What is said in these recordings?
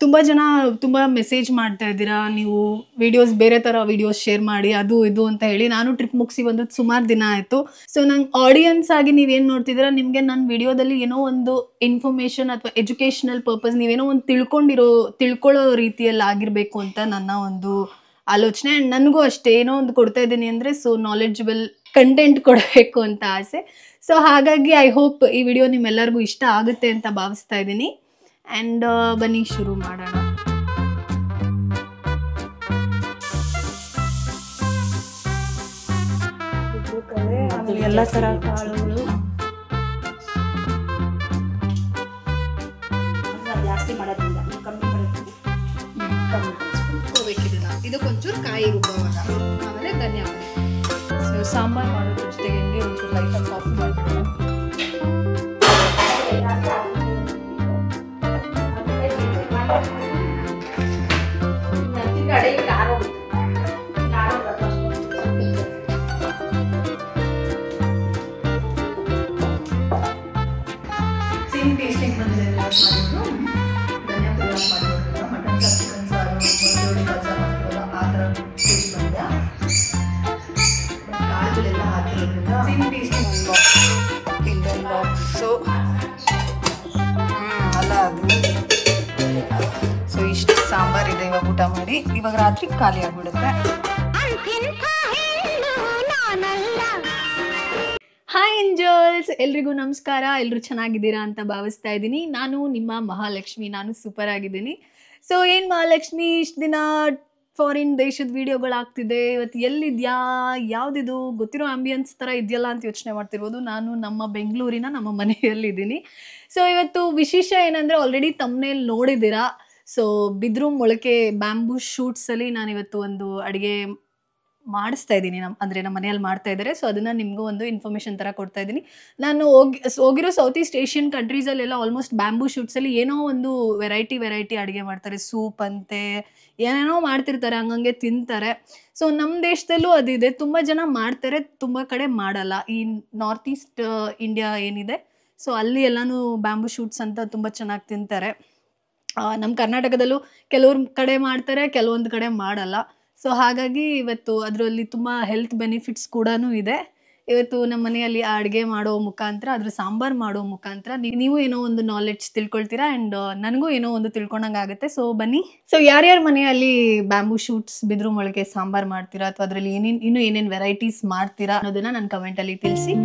ತುಂಬ ಜನ ತುಂಬ ಮೆಸೇಜ್ ಮಾಡ್ತಾ ಇದ್ದೀರಾ, ನೀವು ವಿಡಿಯೋಸ್ ಬೇರೆ ಥರ ವಿಡಿಯೋಸ್ ಶೇರ್ ಮಾಡಿ ಅದು ಇದು ಅಂತ ಹೇಳಿ. ನಾನು ಟ್ರಿಪ್ ಮುಗಿಸಿ ಬಂದದ್ದು ಸುಮಾರು ದಿನ ಆಯಿತು. ಸೊ ನಂಗೆ ಆಡಿಯನ್ಸ್ ಆಗಿ ನೀವೇನು ನೋಡ್ತಿದ್ದೀರಾ, ನಿಮಗೆ ನನ್ನ ವಿಡಿಯೋದಲ್ಲಿ ಏನೋ ಒಂದು ಇನ್ಫಾರ್ಮೇಷನ್ ಅಥವಾ ಎಜುಕೇಷನಲ್ ಪರ್ಪಸ್ ನೀವೇನೋ ಒಂದು ತಿಳ್ಕೊಳ್ಳೋ ರೀತಿಯಲ್ಲಿ ಆಗಿರಬೇಕು ಅಂತ ನನ್ನ ಒಂದು ಆಲೋಚನೆ. ಆ್ಯಂಡ್ ನನಗೂ ಅಷ್ಟೇ ಏನೋ ಒಂದು ಕೊಡ್ತಾ ಇದ್ದೀನಿ ಅಂದರೆ ಸೊ ನಾಲೆಡ್ಜಬಲ್ ಕಂಟೆಂಟ್ ಕೊಡಬೇಕು ಅಂತ ಆಸೆ. ಸೊ ಹಾಗಾಗಿ ಐ ಹೋಪ್ ಈ ವಿಡಿಯೋ ನಿಮ್ಮೆಲ್ಲರಿಗೂ ಇಷ್ಟ ಆಗುತ್ತೆ ಅಂತ ಭಾವಿಸ್ತಾ ಇದ್ದೀನಿ. ಆ್ಯಂಡ್ ಬನ್ನಿ ಶುರು ಮಾಡೋಣ. ಎಲ್ಲ ಥರ ಕಾಳುಗಳು ಜಾಸ್ತಿ ಮಾಡೋದ್ರಿಂದ ಕಮ್ಮಿ ಹೋಗ್ಬೇಕಿಲ್ಲ. ಇದಕ್ಕೊಂಚೂರು ಕಾಯಿ ರುಬ್ಬವಾಗ ಆಮೇಲೆ ಧನ್ಯವಾದ. ಸೊ ಸಾಂಬಾರು ಮಾಡೋದ್ರ ಜೊತೆಗೆ ಹೆಂಗೆ ಒಂಚೂರು ಲೈಟಾಗಿ ಕಾಫಿ ಮಾಡ್ತೀನಿ. ಸೇಮ್ ಟೇಸ್ಟಿಂಗ್ ಬಂದಿದೆ ಧನಿಯಾ ಪುಡಿ ಮಾಡಿರೋದ್ರಿಂದ ಮಟನ್ ಸಾರು, ಚಿಕನ್ ಸಾರು, ಬೆಳ್ಳುಳ್ಳಿ ಕಸ ಮಾಡ್ತೀವಲ್ಲ ಆ ಥರ ಟೇಸ್ಟ್ ಬಂದಿದೆ. ಕಾಳುಗಳೆಲ್ಲ ಹಾಕಿರೋದ್ರಿಂದ ಸೇಮ್ ಟೇಸ್ಟಿಂಗ್ ಇಂಡಿಯನ್ ಬಾಕ್ಸು ಅಲ್ಲ ಅದು. ಸೊ ಇಷ್ಟು ಸಾಂಬಾರಿದೆ ಇವಾಗ ಊಟ ಮಾಡಿ. ಇವಾಗ ರಾತ್ರಿ ಖಾಲಿ ಆಗಿಬಿಡುತ್ತೆ. ಹಾಯ್ ಎಂಜಲ್ಸ್, ಎಲ್ರಿಗೂ ನಮಸ್ಕಾರ. ಎಲ್ಲರೂ ಚೆನ್ನಾಗಿದ್ದೀರಾ ಅಂತ ಭಾವಿಸ್ತಾ ಇದ್ದೀನಿ. ನಾನು ನಿಮ್ಮ ಮಹಾಲಕ್ಷ್ಮಿ, ನಾನು ಸೂಪರ್ ಆಗಿದ್ದೀನಿ. ಸೊ ಏನು ಮಹಾಲಕ್ಷ್ಮಿ ಇಷ್ಟು ದಿನ ಫಾರಿನ್ ದೇಶದ ವೀಡಿಯೋಗಳಾಗ್ತಿದೆ, ಇವತ್ತು ಎಲ್ಲಿದೆಯಾ, ಯಾವುದಿದು ಗೊತ್ತಿರೋ ಆಂಬಿಯನ್ಸ್ ಥರ ಇದೆಯಲ್ಲ ಅಂತ ಯೋಚನೆ ಮಾಡ್ತಿರ್ಬೋದು. ನಾನು ನಮ್ಮ ಬೆಂಗಳೂರಿನ ನಮ್ಮ ಮನೆಯಲ್ಲಿದ್ದೀನಿ. ಸೊ ಇವತ್ತು ವಿಶೇಷ ಏನಂದರೆ ಆಲ್ರೆಡಿ ತಮ್ಮನೇಲಿ ನೋಡಿದ್ದೀರಾ. ಸೊ ಬಿದಿರು ಮೊಳಕೆ ಬ್ಯಾಂಬೂ ಶೂಟ್ಸಲ್ಲಿ ನಾನಿವತ್ತು ಒಂದು ಅಡುಗೆ ಮಾಡಿಸ್ತಾ ಇದ್ದೀನಿ. ನಮ್ಮ ಮನೆಯಲ್ಲಿ ಮಾಡ್ತಾ ಇದ್ದಾರೆ. ಸೊ ಅದನ್ನು ನಿಮಗೂ ಒಂದು ಇನ್ಫಾರ್ಮೇಷನ್ ಥರ ಕೊಡ್ತಾ ಇದ್ದೀನಿ. ನಾನು ಹೋಗಿರೋ ಸೌತ್ ಈಸ್ಟ್ ಏಷ್ಯನ್ ಕಂಟ್ರೀಸಲ್ಲೆಲ್ಲ ಆಲ್ಮೋಸ್ಟ್ ಬ್ಯಾಂಬೂ ಶೂಟ್ಸಲ್ಲಿ ಏನೋ ಒಂದು ವೆರೈಟಿ ಅಡುಗೆ ಮಾಡ್ತಾರೆ. ಸೂಪ್ ಅಂತೆ ಏನೇನೋ ಮಾಡ್ತಿರ್ತಾರೆ, ಹಂಗಂಗೆ ತಿಂತಾರೆ. ಸೊ ನಮ್ಮ ದೇಶದಲ್ಲೂ ಅದಿದೆ, ತುಂಬ ಜನ ಮಾಡ್ತಾರೆ, ತುಂಬ ಕಡೆ ಮಾಡಲ್ಲ. ಈ ನಾರ್ತ್ ಈಸ್ಟ್ ಇಂಡಿಯಾ ಏನಿದೆ ಸೊ ಅಲ್ಲಿ ಎಲ್ಲನೂ ಬ್ಯಾಂಬೂ ಶೂಟ್ಸ್ ಅಂತ ತುಂಬ ಚೆನ್ನಾಗಿ ತಿಂತಾರೆ. ನಮ್ಮ ಕರ್ನಾಟಕದಲ್ಲೂ ಕೆಲವ್ರ ಕಡೆ ಮಾಡ್ತಾರೆ, ಕೆಲವೊಂದು ಕಡೆ ಮಾಡಲ್ಲ. ಸೊ ಹಾಗಾಗಿ ಇವತ್ತು ಅದರಲ್ಲಿ ತುಂಬ ಹೆಲ್ತ್ ಬೆನಿಫಿಟ್ಸ್ ಕೂಡ ಇದೆ. ಇವತ್ತು ನಮ್ಮ ಮನೆಯಲ್ಲಿ ಆ ಅಡುಗೆ ಮಾಡೋ ಮುಖಾಂತರ, ಅದ್ರ ಸಾಂಬಾರು ಮಾಡೋ ಮುಖಾಂತರ ನೀವು ಏನೋ ಒಂದು ನಾಲೆಡ್ಜ್ ತಿಳ್ಕೊಳ್ತೀರಾ ಆ್ಯಂಡ್ ನನಗೂ ಏನೋ ಒಂದು ತಿಳ್ಕೊಂಡಂಗೆ ಆಗುತ್ತೆ. ಸೊ ಬನ್ನಿ. ಸೊ ಯಾರ್ಯಾರ ಮನೆಯಲ್ಲಿ ಬ್ಯಾಂಬೂ ಶೂಟ್ಸ್ ಬಿದಿರು ಮೊಳಕೆ ಸಾಂಬಾರು ಮಾಡ್ತೀರಾ ಅಥವಾ ಅದರಲ್ಲಿ ಇನ್ನೂ ಏನೇನು ವೆರೈಟೀಸ್ ಮಾಡ್ತೀರಾ ಅನ್ನೋದನ್ನು ನನ್ನ ಕಮೆಂಟಲ್ಲಿ ತಿಳಿಸಿ.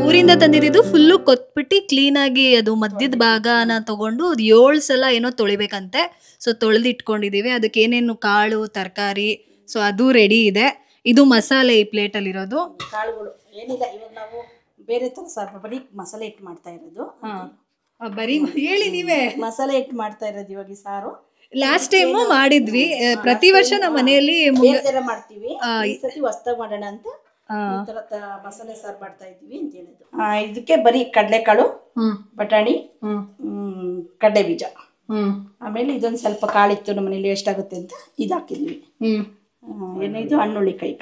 ಊರಿಂದ ತಂದಿದ್ದು ಫುಲ್ಲು ಕೊತ್ಬಿಟ್ಟು ಕ್ಲೀನಾಗಿ ಅದು ಮಧ್ಯದ ಭಾಗನ ತೊಗೊಂಡು ಅದು 7 ಸಲ ಏನೋ ತೊಳಿಬೇಕಂತೆ. ಸೊ ತೊಳೆದು ಇಟ್ಕೊಂಡಿದ್ದೀವಿ. ಅದಕ್ಕೆ ಏನೇನು ಕಾಳು ತರಕಾರಿ ಸೊ ಅದು ರೆಡಿ ಇದೆ. ಇದು ಮಸಾಲೆ ಈ ಪ್ಲೇಟಲ್ಲಿರೋದು. ಕಾಳುಗಳು ಏನಿಲ್ಲ, ಇವಾಗ ನಾವು ಬೇರೆ ಥರ ಸಾರು ಬರೀ ಮಸಾಲೆ ಇಟ್ಟು ಮಾಡ್ತಾ ಇರೋದು. ಬರೀ ಹೇಳಿ ನೀವೇ. ಮಸಾಲೆ ಇಟ್ಟು ಮಾಡ್ತಾ ಇರೋದು ಇವಾಗ ಈ ಸಾರು. ಲಾಸ್ಟ್ ಟೈಮು ಮಾಡಿದ್ವಿ. ಪ್ರತಿ ವರ್ಷ ನಮ್ಮ ಮನೆಯಲ್ಲಿ ಮಾಡ್ತೀವಿ. ಈ ಸತಿ ಹೊಸ್ದಾಗಿ ಮಾಡೋಣ ಅಂತ ಈ ತರ ಮಸಾಲೆ ಸಾರು ಮಾಡ್ತಾ ಇದೀವಿ ಅಂತ ಹೇಳಿದ್ರು. ಇದಕ್ಕೆ ಬರೀ ಕಡಲೆಕಾಳು, ಬಟಾಣಿ, ಕಡಲೆ ಬೀಜ, ಆಮೇಲೆ ಇದೊಂದು ಸ್ವಲ್ಪ ಕಾಳಿತ್ತು ನಮ್ಮ ಮನೇಲಿ ಎಷ್ಟಾಗುತ್ತೆ ಅಂತ ಇದು ಹಾಕಿದ್ವಿ. ಏನಿದು ಹಣ್ಣುಳ್ಳಿಕಾಯಿ,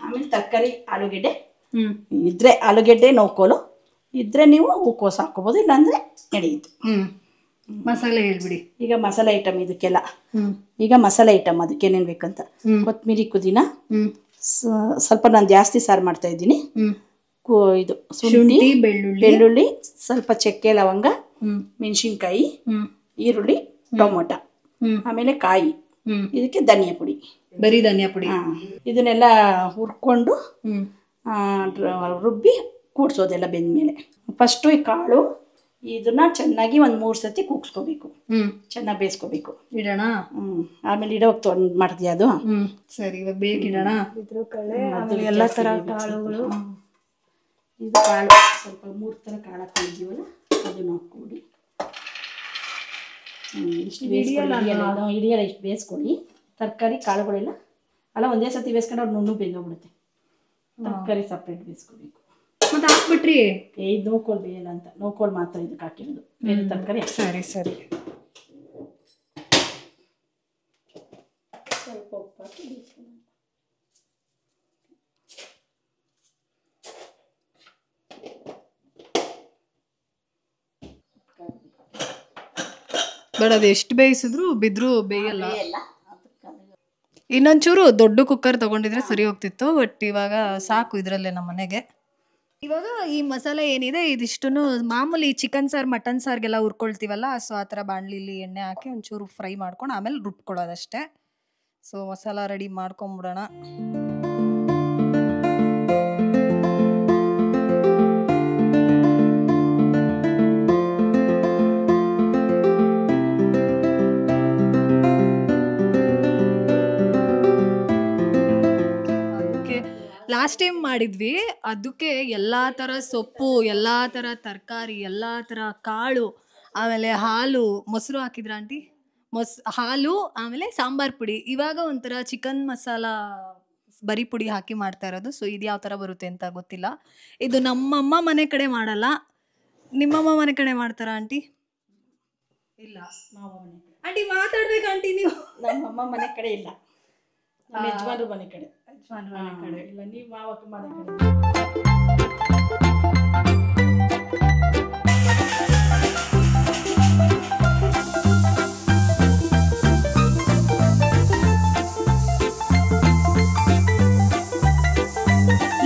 ಆಮೇಲೆ ತರಕಾರಿ ಆಲೂಗೆಡ್ಡೆ ಇದ್ರೆ ಆಲೂಗೆಡ್ಡೆ ನೋಕೋಲು ಇದ್ರೆ ನೀವು ಹೂಕೋಸು ಹಾಕೋಬಹುದು, ಇಲ್ಲಾಂದ್ರೆ ನಡೆಯುತ್ತೆ. ಮಸಾಲೆ ಹೇಳ್ಬಿಡಿ. ಈಗ ಮಸಾಲೆ ಐಟಮ್ ಇದಕ್ಕೆಲ್ಲ, ಈಗ ಮಸಾಲೆ ಐಟಮ್ ಅದಕ್ಕೆ ಏನೇನು ಬೇಕಂತ ಕೊತ್ತಂಬರಿ, ಪುದೀನ, ಸ್ವಲ್ಪ ನಾನು ಜಾಸ್ತಿ ಸಾರು ಮಾಡ್ತಾ ಇದ್ದೀನಿ. ಇದು ಶುಂಠಿ, ಬೆಳ್ಳುಳ್ಳಿ, ಸ್ವಲ್ಪ ಚಕ್ಕೆ, ಲವಂಗ, ಮೆಣಸಿನ್ಕಾಯಿ, ಈರುಳ್ಳಿ, ಟೊಮೊಟೊ, ಆಮೇಲೆ ಕಾಯಿ, ಇದಕ್ಕೆ ಧನಿಯಾ ಪುಡಿ, ಬರೀ ಧನಿಯಾ ಪುಡಿ. ಇದನ್ನೆಲ್ಲ ಹುರ್ಕೊಂಡು ರುಬ್ಬಿ ಕೂಡ್ಸೋದೆಲ್ಲ ಬೆಂದ್ಮೇಲೆ. ಫಸ್ಟು ಈ ಕಾಳು ಇದನ್ನ ಚೆನ್ನಾಗಿ ಒಂದು 3 ಸತಿ ಕೂಗ್ಸ್ಕೋಬೇಕು, ಚೆನ್ನಾಗಿ ಬೇಯಿಸ್ಕೋಬೇಕು. ಇಡೋಣ. ಆಮೇಲೆ ಇಡೋಕ್ ಮಾಡ್ತೀಯ ಅದು. ಸರಿ, ಇವಾಗ ಬೇಗ ಇಡೋಣ. ಎಲ್ಲ ಥರ ಕಾಳುಗಳು. ಇದು ಕಾಳು ಸ್ವಲ್ಪ 3 ಥರ ಕಾಳು ಹಾಕೊಂಡಿದ್ದೀವಲ್ಲ ಅದನ್ನು ಹಾಕ್ಕೊಡಿ. ಇಷ್ಟು ಹಿಡಿಯಲ್ಲ, ಇಷ್ಟು ಬೇಯಿಸ್ಕೊಳ್ಳಿ. ತರಕಾರಿ ಕಾಳುಗಳೆಲ್ಲ ಅಲ್ಲ ಒಂದೇ ಸತಿ ಬೇಯಿಸ್ಕೊಂಡು ಅವ್ರು ನುಣ್ಣು ಬೇಯೋಗ್ಬಿಡುತ್ತೆ. ತರಕಾರಿ ಸಪ್ರೇಟ್ ಬೇಯಿಸ್ಕೋಬೇಕು. ಮತ್ತೆ ಹಾಕ್ಬಿಟ್ರಿ ಇದು ನೋಕೋಲ್ ಬೇಯಲ್ಲ ಅಂತ, ನೋಕೋಲ್ ಮಾತ್ರ ಇದಕ್ಕೆ ಹಾಕಿರೋದು, ಬೇರೆ ತರಕಾರಿ. ಸರಿ ಸರಿ. ಸ್ವಲ್ಪ ಉಪ್ಪು ಹಾಕಿ ಬೇಯಿಸ್ಕೊಳ್ಳೋಣ. ಬಟ್ ಅದು ಎಷ್ಟು ಬೇಯಿಸಿದ್ರು ಬಿದ್ರು ಬೇಯಲ್ಲ. ಬೇಯಲ್ಲ. ಇನ್ನೊಂಚೂರು ದೊಡ್ಡ ಕುಕ್ಕರ್ ತಗೊಂಡಿದ್ರೆ ಸರಿ ಹೋಗ್ತಿತ್ತು, ಬಟ್ ಇವಾಗ ಸಾಕು ಇದರಲ್ಲೇ ನಮ್ಮ ಮನೆಗೆ. ಇವಾಗ ಈ ಮಸಾಲೆ ಏನಿದೆ ಇದಿಷ್ಟನ್ನು ಮಾಮೂಲಿ ಚಿಕನ್ ಸಾರು ಮಟನ್ ಸಾರಿಗೆಲ್ಲ ಹುರ್ಕೊಳ್ತೀವಲ್ಲ, ಸೊ ಆ ಥರ ಬಾಣಲಿಲಿ ಎಣ್ಣೆ ಹಾಕಿ ಒಂಚೂರು ಫ್ರೈ ಮಾಡ್ಕೊಂಡು ಆಮೇಲೆ ರುಬ್ಕೊಳ್ಳೋದಷ್ಟೇ. ಸೊ ಮಸಾಲ ರೆಡಿ ಮಾಡ್ಕೊಂಬಿಡೋಣ. ಲಾಸ್ಟ್ ಟೈಮ್ ಮಾಡಿದ್ವಿ, ಅದಕ್ಕೆ ಎಲ್ಲ ಥರ ಸೊಪ್ಪು, ಎಲ್ಲ ಥರ ತರಕಾರಿ, ಎಲ್ಲ ಥರ ಕಾಳು, ಆಮೇಲೆ ಹಾಲು, ಮೊಸರು ಹಾಕಿದ್ರ ಆಂಟಿ? ಹಾಲು, ಆಮೇಲೆ ಸಾಂಬಾರ್ ಪುಡಿ. ಇವಾಗ ಒಂಥರ ಚಿಕನ್ ಮಸಾಲ ಬರೀ ಪುಡಿ ಹಾಕಿ ಮಾಡ್ತಾ ಇರೋದು. ಸೊ ಇದು ಯಾವ ಥರ ಬರುತ್ತೆ ಅಂತ ಗೊತ್ತಿಲ್ಲ. ಇದು ನಮ್ಮಮ್ಮ ಮನೆ ಕಡೆ ಮಾಡಲ್ಲ. ನಿಮ್ಮಮ್ಮ ಮನೆ ಕಡೆ ಮಾಡ್ತಾರಾ ಆಂಟಿ? ಇಲ್ಲ, ಮಾವ ಮನೆ ಕಡೆ. ಆಂಟಿ ಮಾತಾಡ್ಬೇಕು ಆಂಟಿ ನೀವು. ನಮ್ಮಮ್ಮ ಮನೆ ಕಡೆ ಇಲ್ಲ, ನಮ್ಮ ಯಜಮಾನ್ರ ಮನೆ ಕಡೆ. ಇಲ್ಲ, ನೀವು ಮಾವ ಮನೆ ಕಡೆ.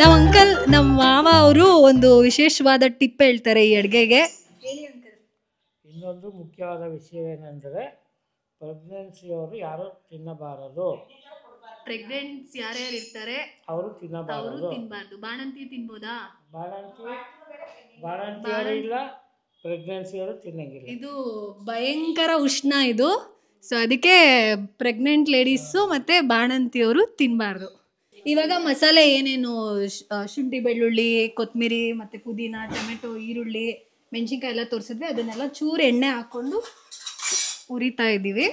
ನಮ್ಮ ಅಂಕಲ್, ನಮ್ಮ ಮಾವ ಅವರು ಒಂದು ವಿಶೇಷವಾದ ಟಿಪ್ ಹೇಳ್ತಾರೆ ಈ ಅಡುಗೆಗೆ. ಇನ್ನೊಂದು ಮುಖ್ಯವಾದ ವಿಷಯವೇನೆಂದರೆ ಪ್ರೆಗ್ನೆನ್ಸಿಯವರು ಯಾರು ತಿನ್ನಬಾರದು. ಪ್ರೆಗ್ನೆನ್ಸ್ ಯಾರ್ಯಾರು ಇರ್ತಾರೆ ಅವರು ತಿನ್ನಬಾರದು. ತಿನ್ನಬಾರ್ದು. ಬಾಣಂತಿ ತಿನ್ಬೋದಾ? ಬಾಣಂತಿಯವರು ಇಲ್ಲ, ಪ್ರೆಗ್ನೆನ್ಸಿಯವರು ತಿನ್ನಂಗಿಲ್ಲ. ಇದು ಭಯಂಕರ ಉಷ್ಣ ಇದು. ಸೊ ಅದಕ್ಕೆ ಪ್ರೆಗ್ನೆಂಟ್ ಲೇಡೀಸು ಮತ್ತು ಬಾಣಂತಿಯವರು ತಿನ್ನಬಾರ್ದು. ಇವಾಗ ಮಸಾಲೆ ಏನೇನು ಶುಂಠಿ, ಬೆಳ್ಳುಳ್ಳಿ, ಕೊತ್ತಂಬರಿ ಮತ್ತು ಪುದೀನ, ಟೊಮೆಟೊ, ಈರುಳ್ಳಿ, ಮೆಣಸಿನ್ಕಾಯಿ ಎಲ್ಲ ತೋರಿಸಿದ್ವಿ. ಅದನ್ನೆಲ್ಲ ಚೂರು ಎಣ್ಣೆ ಹಾಕ್ಕೊಂಡು ಉರಿತಾ ಇದ್ದೀವಿ.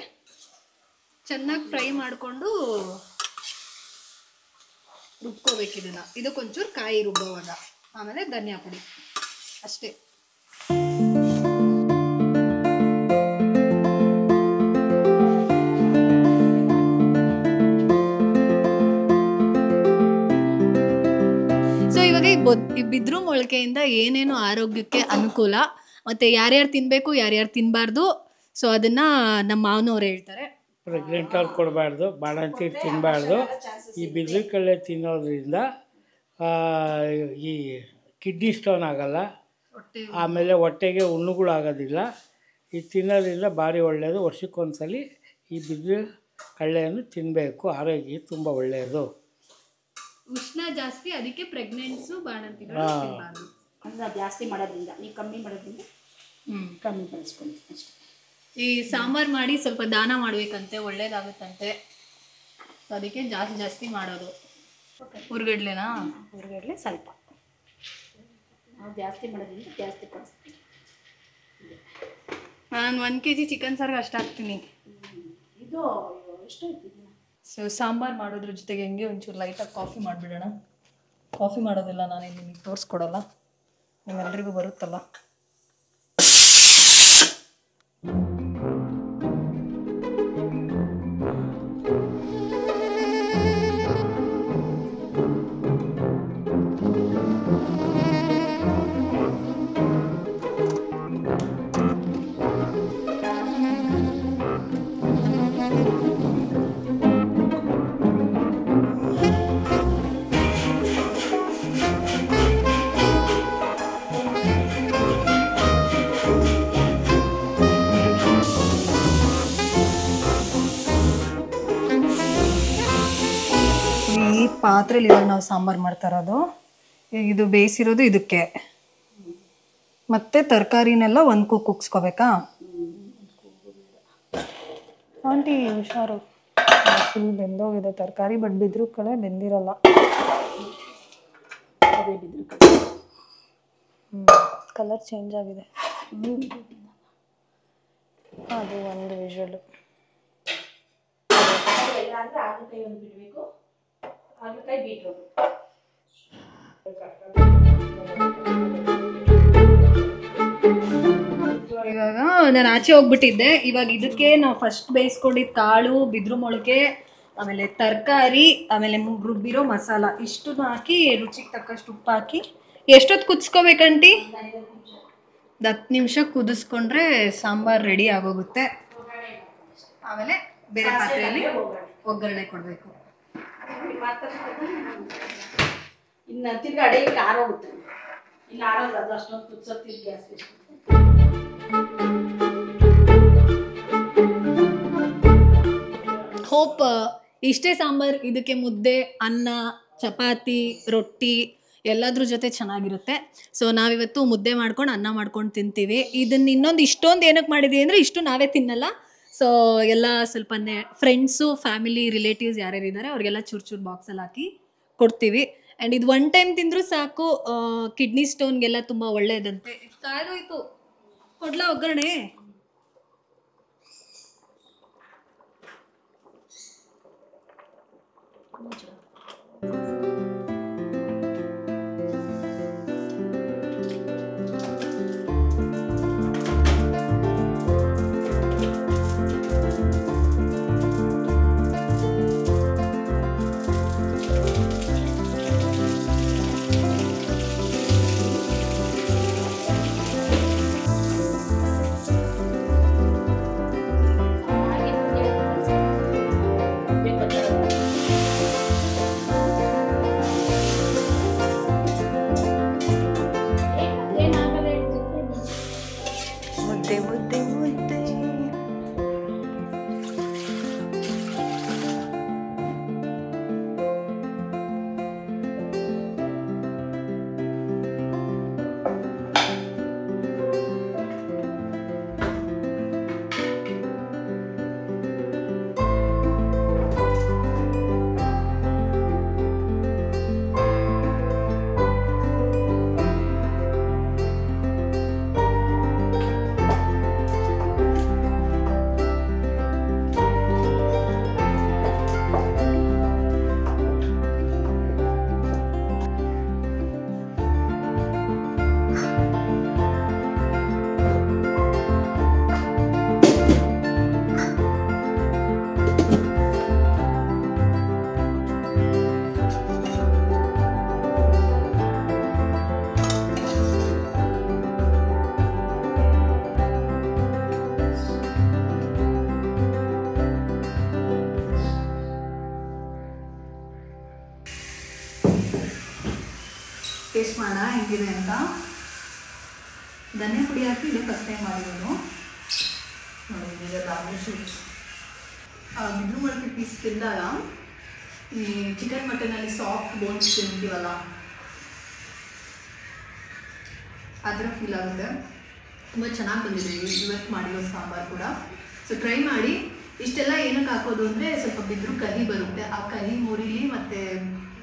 ಚೆನ್ನಾಗಿ ಫ್ರೈ ಮಾಡಿಕೊಂಡು ರುಬ್ಕೋಬೇಕು ಇದನ್ನು. ಇದಕ್ಕೊಂಚೂರು ಕಾಯಿ ರುಬ್ಬೋವಾಗ, ಆಮೇಲೆ ಧನಿಯಾ ಪುಡಿ ಅಷ್ಟೇ. ಸೊ ಇವಾಗ ಈ ಬಿದ್ರು ಮೊಳಕೆಯಿಂದ ಏನೇನು ಆರೋಗ್ಯಕ್ಕೆ ಅನುಕೂಲ, ಮತ್ತು ಯಾರ್ಯಾರು ತಿನ್ನಬೇಕು ಯಾರ್ಯಾರು ತಿನ್ನಬಾರ್ದು, ಸೊ ಅದನ್ನು ನಮ್ಮ ಮಾವನವ್ರು ಹೇಳ್ತಾರೆ. ಪ್ರೆಗ್ನೆಂಟ್ ಅವ್ರು ಕೊಡಬಾರ್ದು, ಬಾಣಂತಿ ತಿನ್ನಬಾರ್ದು. ಈ ಬಿದಿರು ಕಳ್ಳೆ ತಿನ್ನೋದ್ರಿಂದ ಈ ಕಿಡ್ನಿ ಸ್ಟೋನ್ ಆಗಲ್ಲ, ಆಮೇಲೆ ಹೊಟ್ಟೆಗೆ ಹುಣ್ಣುಗಳಾಗೋದಿಲ್ಲ. ಈ ತಿನ್ನೋದ್ರಿಂದ ಭಾರಿ ಒಳ್ಳೆಯದು. ವರ್ಷಕ್ಕೊಂದ್ಸಲಿ ಈ ಬಿದಿರು ಕಳ್ಳೆಯನ್ನು ತಿನ್ನಬೇಕು, ಆರೋಗ್ಯ ತುಂಬ ಒಳ್ಳೆಯದು. ಉಷ್ಣ ಜಾಸ್ತಿ, ಅದಕ್ಕೆ ಪ್ರೆಗ್ನೆನ್ಸು ಬಾಣಂತಿಗಳು ತಿನ್ನಬಾರ್ದು. ಅಂದ್ರೆ ಜಾಸ್ತಿ ಮಾಡೋದ್ರಿಂದ, ನೀವು ಕಮ್ಮಿ ಮಾಡೋದ್ರಿಂದ ಕಮ್ಮಿ ಬಳಸ್ಕೊಂಡು ಅಷ್ಟೇ. ಈ ಸಾಂಬಾರು ಮಾಡಿ ಸ್ವಲ್ಪ ದಾನ ಮಾಡಬೇಕಂತೆ, ಒಳ್ಳೇದಾಗುತ್ತಂತೆ. ಸೊ ಅದಕ್ಕೆ ಜಾಸ್ತಿ ಮಾಡೋದು. ಹುರ್ಗಡ್ಲೆನಾ? ಹುರ್ಗಡ್ಲೆ ಸ್ವಲ್ಪ ನಾವು ಜಾಸ್ತಿ ಮಾಡೋದ್ರಿಂದ ಜಾಸ್ತಿ ಬಳಸ್ತೀವಿ. ನಾನು 1 kg ಚಿಕನ್ ಸಾರಿಗೆ ಅಷ್ಟು ಹಾಕ್ತೀನಿ. ಇದು ಎಷ್ಟು ಐತಿ? ಸೊ ಸಾಂಬಾರು ಮಾಡೋದ್ರ ಜೊತೆಗೆ ಹೆಂಗೆ ಒಂಚೂರು ಲೈಟಾಗಿ ಕಾಫಿ ಮಾಡಿಬಿಡೋಣ. ಕಾಫಿ ಮಾಡೋದಿಲ್ಲ ನಾನು, ನಿಮಗೆ ತೋರಿಸ್ಕೊಡಲ್ಲ, ನಿಮ್ಮೆಲ್ರಿಗೂ ಬರುತ್ತಲ್ಲ. ಪಾತ್ರೆಲಿ ಇವಾಗ ನಾವು ಸಾಂಬಾರು ಮಾಡ್ತಾ ಇರೋದು. ಇದು ಬೇಯಿಸಿರೋದು ಇದಕ್ಕೆ, ಮತ್ತೆ ತರಕಾರಿನೆಲ್ಲ ಒಂದು ಕುಗ್ಸ್ಕೋಬೇಕಾ ಆಂಟಿ? ಹುಷಾರು, ಫುಲ್ ಬೆಂದೋಗಿದೆ ತರಕಾರಿ, ಬಟ್ ಬಿದ್ರು ಕಡೆ ಬೆಂದಿರಲ್ಲ. ಕಲರ್ ಚೇಂಜ್ ಆಗಿದೆ. ಅದು ಒಂದು ವಿಷಲು. ಹಾಗಲಕಾಯಿ ಒಂದು ಬಿಡಬೇಕು, ಹಾಗಲಕಾಯಿ ಬೀಟ್ರೋಟ್. ಇವಾಗ ನಾನು ಆಚೆ ಹೋಗ್ಬಿಟ್ಟಿದ್ದೆ. ಇವಾಗ ಇದಕ್ಕೆ ನಾವು ಫಸ್ಟ್ ಬೇಯಿಸ್ಕೊಂಡಿದ್ದ ಕಾಳು, ಬಿದ್ರು ಮೊಳಕೆ, ಆಮೇಲೆ ತರಕಾರಿ, ಆಮೇಲೆ ರುಬ್ಬಿರೋ ಮಸಾಲ ಇಷ್ಟನ್ನು ಹಾಕಿ ರುಚಿಗೆ ತಕ್ಕಷ್ಟು ಉಪ್ಪು ಹಾಕಿ ಎಷ್ಟೊತ್ತು ಕುದಿಸ್ಕೋಬೇಕಂಟಿ? 10 ನಿಮಿಷ ಕುದಿಸ್ಕೊಂಡ್ರೆ ಸಾಂಬಾರು ರೆಡಿ ಆಗೋಗುತ್ತೆ. ಆಮೇಲೆ ಬೇರೆ ಪಾತ್ರೆಯಲ್ಲಿ ಒಗ್ಗರಣೆ ಕೊಡಬೇಕು. ಇನ್ನು ತಿರ್ಗಿ ಅಡಿಗೆ ಆರೋಗುತ್ತೆ. ಇಲ್ಲ ಆರೋದು ಅದು ಅಷ್ಟೊಂದು ಕುದಿಸೋದು ಗ್ಯಾಸ್ ವೇಸ್ಟ್. ಹೋಪ್ ಇಷ್ಟೇ ಸಾಂಬಾರು ಇದಕ್ಕೆ ಮುದ್ದೆ, ಅನ್ನ, ಚಪಾತಿ, ರೊಟ್ಟಿ ಎಲ್ಲದ್ರ ಜೊತೆ ಚೆನ್ನಾಗಿರುತ್ತೆ. ಸೊ ನಾವಿವತ್ತು ಮುದ್ದೆ ಮಾಡ್ಕೊಂಡು ಅನ್ನ ಮಾಡ್ಕೊಂಡು ತಿಂತೀವಿ. ಇದನ್ನ ಇನ್ನೊಂದು ಇಷ್ಟೊಂದು ಏನಕ್ಕೆ ಮಾಡಿದ್ದೀವಿ ಅಂದರೆ ಇಷ್ಟು ನಾವೇ ತಿನ್ನಲ್ಲ. ಸೊ ಎಲ್ಲ ಸ್ವಲ್ಪ ಫ್ರೆಂಡ್ಸು, ಫ್ಯಾಮಿಲಿ, ರಿಲೇಟಿವ್ಸ್ ಯಾರ್ಯಾರು ಇದ್ದಾರೆ ಅವ್ರಿಗೆಲ್ಲ ಚೂರು ಬಾಕ್ಸಲ್ಲಿ ಹಾಕಿ ಕೊಡ್ತೀವಿ. ಆ್ಯಂಡ್ ಇದು 1 ಟೈಮ್ ತಿಂದರೂ ಸಾಕು, ಕಿಡ್ನಿ ಸ್ಟೋನ್ಗೆಲ್ಲ ತುಂಬ ಒಳ್ಳೆಯದಂತೆ. ಕಾಯ್ದೋಯ್ತು, ಕೊಡ್ಲಾ ಒಗ್ಗರಣೆ? ಟೇಸ್ಟ್ ಮಾಡೋಣ ಹೆಂಗಿದೆ ಅಂತ. ಧನಿಯಾ ಪುಡಿ ಹಾಕಿ ಇದೇ ಫಸ್ಟ್ ಟೈಮ್ ಮಾಡಿರೋದು. ನೋಡಿ ಈಗ ಬಿದ್ರು ಮೊಳಕೆ ಪೀಸ್ ತಿಂದಾಗ ಈ ಚಿಕನ್ ಮಟನಲ್ಲಿ ಸಾಫ್ಟ್ ಬೋನ್ಸ್ ತಿಂತೀವಲ್ಲ ಅದರ ಫೀಲ್ ಆಗುತ್ತೆ. ತುಂಬ ಚೆನ್ನಾಗಿ ಬಂದಿದೆ ಇವತ್ತು ಮಾಡಿರೋ ಸಾಂಬಾರು ಕೂಡ. ಸೊ ಟ್ರೈ ಮಾಡಿ. ಇಷ್ಟೆಲ್ಲ ಏನಕ್ಕೆ ಹಾಕೋದು ಅಂದರೆ ಸ್ವಲ್ಪ ಬಿದ್ರು ಕಹಿ ಬರುತ್ತೆ. ಆ ಕಹಿ ಮುರಿಲಿ ಮತ್ತು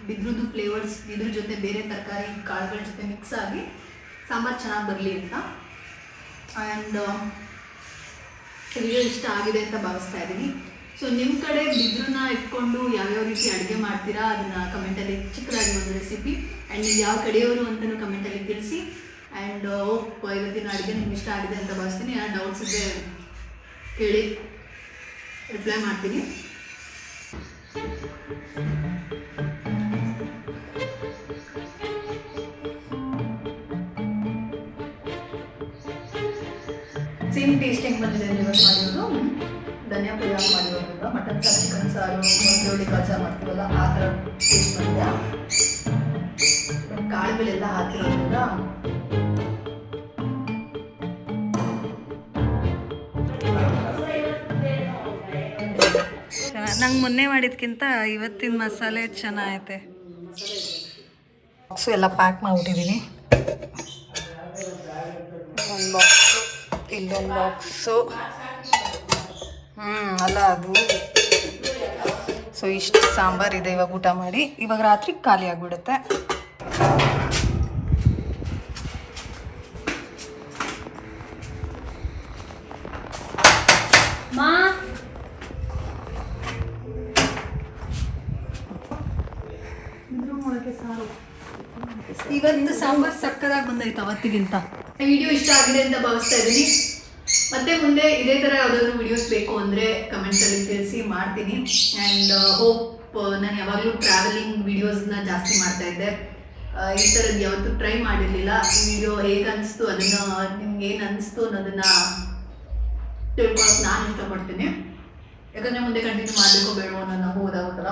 ಬಿದ್ರದ್ದು ಫ್ಲೇವರ್ಸ್ ಇದ್ರ ಜೊತೆ ಬೇರೆ ತರಕಾರಿ ಕಾಳುಗಳ ಜೊತೆ ಮಿಕ್ಸ್ ಆಗಿ ಸಾಂಬಾರು ಚೆನ್ನಾಗಿ ಬರಲಿ ಅಂತ. ಆ್ಯಂಡ್ ವಿಡಿಯೋ ಇಷ್ಟ ಆಗಿದೆ ಅಂತ ಭಾವಿಸ್ತಾ ಇದ್ದೀನಿ. ಸೊ ನಿಮ್ಮ ಕಡೆ ಬಿದ್ರನ್ನ ಇಟ್ಕೊಂಡು ಯಾವ್ಯಾವ ರೀತಿ ಅಡುಗೆ ಮಾಡ್ತೀರಾ ಅದನ್ನು ಕಮೆಂಟಲ್ಲಿ ಚಿಕ್ಕದಾಗಿ ಒಂದು ರೆಸಿಪಿ ಆ್ಯಂಡ್ ನೀವು ಯಾವ ಕಡೆಯವರು ಅಂತಲೂ ಕಮೆಂಟಲ್ಲಿ ತಿಳಿಸಿ. ಆ್ಯಂಡ್ ಇವತ್ತಿನ ಅಡುಗೆ ನಿಮ್ಗೆ ಇಷ್ಟ ಆಗಿದೆ ಅಂತ ಭಾವಿಸ್ತೀನಿ. ಯಾರು ಡೌಟ್ಸ್ ಇದ್ದರೆ ಕೇಳಿ, ರಿಪ್ಲೈ ಮಾಡ್ತೀನಿ. ಸೇಮ್ ಟೇಸ್ಟ್ ಹೆಂಗೆ ಬಂದಿದೆ ಇವತ್ತು ಮಾಡಿರೋದು. ಧನಿಯಾ ಪುಡಿ ಹಾಕಿ ಮಾಡಿರೋದ್ರಿಂದ ಮಟನ್ ಸಾರು, ಚಿಕನ್ ಸಾರು, ಮೊಸರು ಕಾಜಾ ಮಾಡ್ತೀವಲ್ಲ ಆ ಥರ ಟೇಸ್ಟ್ ಬಂದಿದೆ. ಕಾಳುಗಳೆಲ್ಲ ಹಾಕಿರೋದ್ರಿಂದ ನಂಗೆ ಮೊನ್ನೆ ಮಾಡಿದ್ಕಿಂತ ಇವತ್ತಿನ ಮಸಾಲೆ ಚೆನ್ನಾಗೈತೆ. ಬಾಕ್ಸು ಎಲ್ಲ ಪ್ಯಾಕ್ ಮಾಡಿಬಿಟ್ಟಿದ್ದೀನಿ. ಒಂದು ಬಾಕ್ಸು, ಇಲ್ಲೊಂದು ಬಾಕ್ಸು, ಅಲ್ಲ ಅದು. ಸೊ ಇಷ್ಟು ಸಾಂಬಾರಿದೆ ಇವಾಗ ಊಟ ಮಾಡಿ. ಇವಾಗ ರಾತ್ರಿ ಖಾಲಿ ಆಗಿಬಿಡುತ್ತೆ. ಇವತ್ತು ಸಾಂಬಾರು ಸಕ್ಕದಾಗಿ ಬಂದೈತೆ ಅವತ್ತಿಗಿಂತ. ವಿಡಿಯೋ ಇಷ್ಟ ಆಗಿದೆ ಅಂತ ಭಾವಿಸ್ತಾ ಇದ್ದೀನಿ. ಮತ್ತೆ ಮುಂದೆ ಇದೇ ಥರ ಯಾವುದಾದ್ರು ವಿಡಿಯೋಸ್ ಬೇಕು ಅಂದರೆ ಕಮೆಂಟ್ಸಲ್ಲಿ ತಿಳಿಸಿ, ಮಾಡ್ತೀನಿ. ಆ್ಯಂಡ್ ಹೋಪ್ ನಾನು ಯಾವಾಗಲೂ ಟ್ರಾವೆಲಿಂಗ್ ವಿಡಿಯೋಸ್ನ ಜಾಸ್ತಿ ಮಾಡ್ತಾ ಇದ್ದೆ. ಈ ಥರದ್ದು ಯಾವತ್ತೂ ಟ್ರೈ ಮಾಡಿರಲಿಲ್ಲ. ಈ ವಿಡಿಯೋ ಹೇಗೆ ಅನಿಸ್ತು, ಅದನ್ನು ನಿಮ್ಗೆ ಏನು ಅನಿಸ್ತು ಅನ್ನೋದನ್ನು ತಿಳ್ಕೊಳಕ್ಕೆ ನಾನು ಇಷ್ಟಪಡ್ತೀನಿ. ಯಾಕಂದರೆ ಮುಂದೆ ಕಂಟಿನ್ಯೂ ಮಾಡಬೇಕೋ ಬೇಡವೋ ಅನ್ನೋ ನಮಗೂ ಗೊತ್ತಾಗುತ್ತಲ್ಲ.